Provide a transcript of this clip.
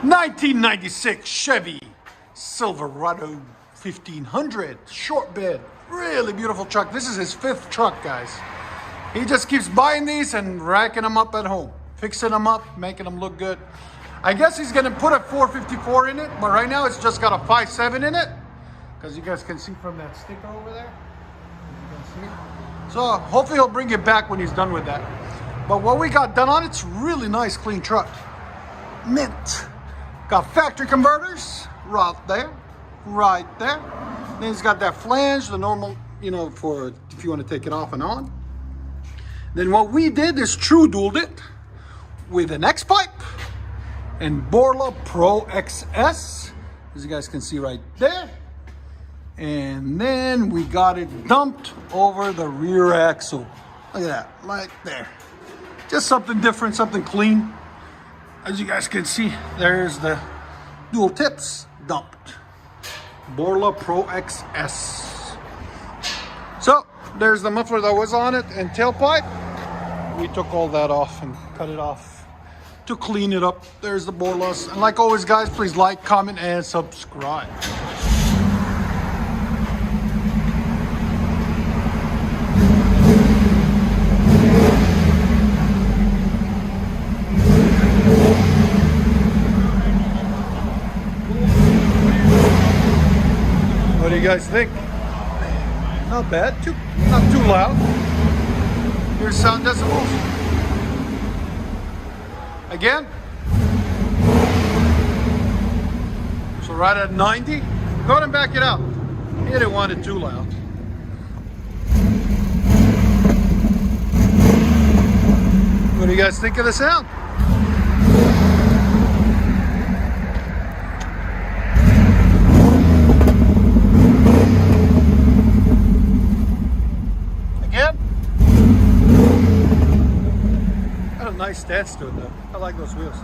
1996 Chevy Silverado 1500 short bed. Really beautiful truck. This is his 5th truck, guys. He just keeps buying these and racking them up at home, fixing them up, making them look good. I guess he's gonna put a 454 in it, but right now it's just got a 5.7 in it, because you guys can see from that sticker over there. You can see. So hopefully he'll bring it back when he's done with that. But what we got done on it's really nice, clean truck. Mint. Got factory converters right there, right there. Then it's got that flange, the normal, you know, for if you want to take it off and on. Then what we did is true dualed it with an X pipe and BORLA Pro XS, as you guys can see right there. And then we got it dumped over the rear axle. Look at that, right there. Just something different, something clean. As you guys can see, there's the dual tips dumped. BORLA Pro XS. So there's the muffler that was on it and tailpipe. We took all that off and cut it off to clean it up. There's the BORLAs. And like always, guys, please like, comment, and subscribe. What do you guys think? Not bad, not too loud. Here's sound decibels. Again. So right at 90. Go ahead and back it out. He didn't want it too loud. What do you guys think of the sound? Nice stance to it though. I like those wheels.